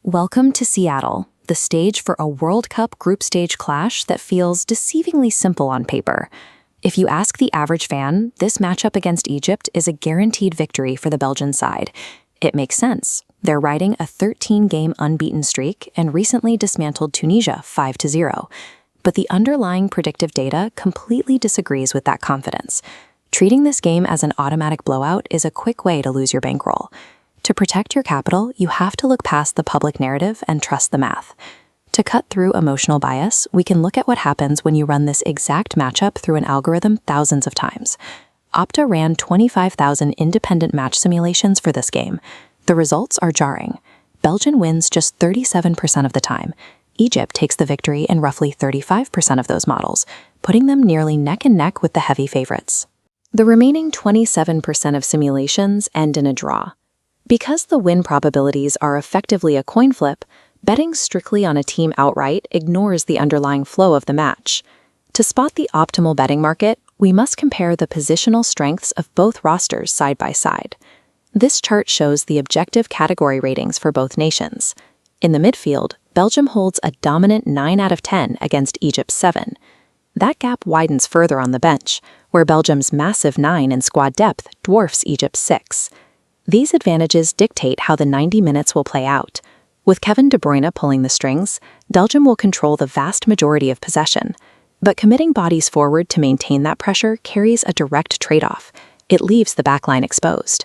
Welcome to Seattle, the stage for a World Cup group stage clash that feels deceivingly simple on paper. If you ask the average fan, this matchup against Egypt is a guaranteed victory for the Belgian side. It makes sense. They're riding a 13-game unbeaten streak and recently dismantled Tunisia 5-0. But the underlying predictive data completely disagrees with that confidence. Treating this game as an automatic blowout is a quick way to lose your bankroll. To protect your capital, you have to look past the public narrative and trust the math. To cut through emotional bias, we can look at what happens when you run this exact matchup through an algorithm thousands of times. Opta ran 25,000 independent match simulations for this game. The results are jarring. Belgium wins just 37% of the time. Egypt takes the victory in roughly 35% of those models, putting them nearly neck and neck with the heavy favorites. The remaining 27% of simulations end in a draw. Because the win probabilities are effectively a coin flip, betting strictly on a team outright ignores the underlying flow of the match. To spot the optimal betting market, we must compare the positional strengths of both rosters side by side. This chart shows the objective category ratings for both nations. In the midfield, Belgium holds a dominant 9 out of 10 against Egypt's 7. That gap widens further on the bench, where Belgium's massive 9 in squad depth dwarfs Egypt's 6. These advantages dictate how the 90 minutes will play out. With Kevin De Bruyne pulling the strings, Belgium will control the vast majority of possession. But committing bodies forward to maintain that pressure carries a direct trade-off. It leaves the backline exposed.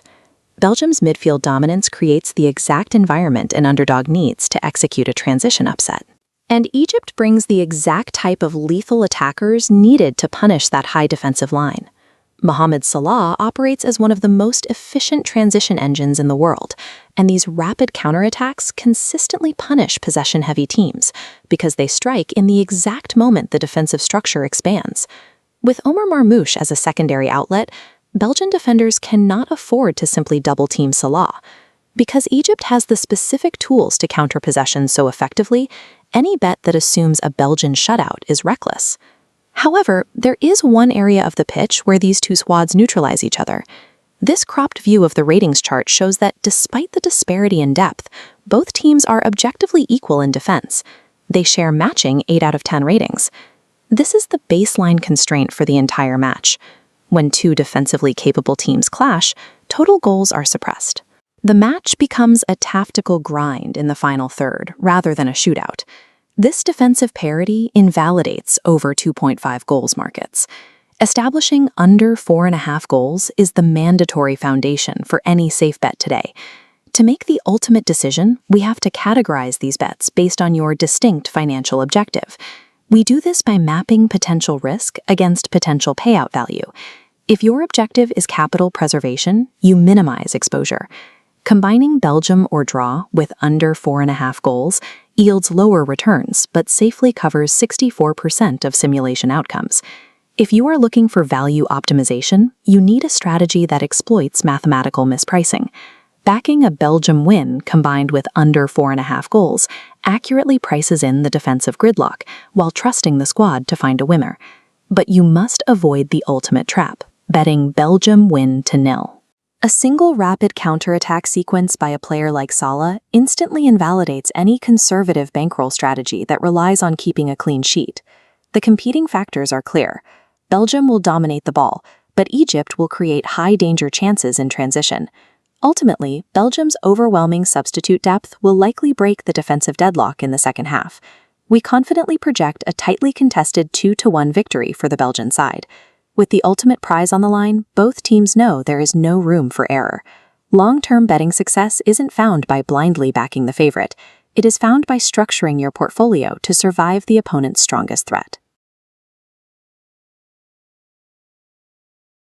Belgium's midfield dominance creates the exact environment an underdog needs to execute a transition upset. And Egypt brings the exact type of lethal attackers needed to punish that high defensive line. Mohamed Salah operates as one of the most efficient transition engines in the world, and these rapid counterattacks consistently punish possession-heavy teams because they strike in the exact moment the defensive structure expands. With Omar Marmoush as a secondary outlet, Belgian defenders cannot afford to simply double-team Salah. Because Egypt has the specific tools to counter possession so effectively, any bet that assumes a Belgian shutout is reckless. However, there is one area of the pitch where these two squads neutralize each other. This cropped view of the ratings chart shows that despite the disparity in depth, both teams are objectively equal in defense. They share matching 8 out of 10 ratings. This is the baseline constraint for the entire match. When two defensively capable teams clash, total goals are suppressed. The match becomes a tactical grind in the final third, rather than a shootout. This defensive parity invalidates over 2.5 goals markets. Establishing under 4.5 goals is the mandatory foundation for any safe bet today. To make the ultimate decision, we have to categorize these bets based on your distinct financial objective. We do this by mapping potential risk against potential payout value. If your objective is capital preservation, you minimize exposure. Combining Belgium or draw with under 4.5 goals yields lower returns, but safely covers 64% of simulation outcomes. If you are looking for value optimization, you need a strategy that exploits mathematical mispricing. Backing a Belgium win combined with under 4.5 goals accurately prices in the defensive gridlock while trusting the squad to find a winner. But you must avoid the ultimate trap, betting Belgium win to 0. A single rapid counterattack sequence by a player like Salah instantly invalidates any conservative bankroll strategy that relies on keeping a clean sheet. The competing factors are clear. Belgium will dominate the ball, but Egypt will create high-danger chances in transition. Ultimately, Belgium's overwhelming substitute depth will likely break the defensive deadlock in the second half. We confidently project a tightly contested 2-1 victory for the Belgian side. With the ultimate prize on the line, both teams know there is no room for error. Long-term betting success isn't found by blindly backing the favorite. It is found by structuring your portfolio to survive the opponent's strongest threat.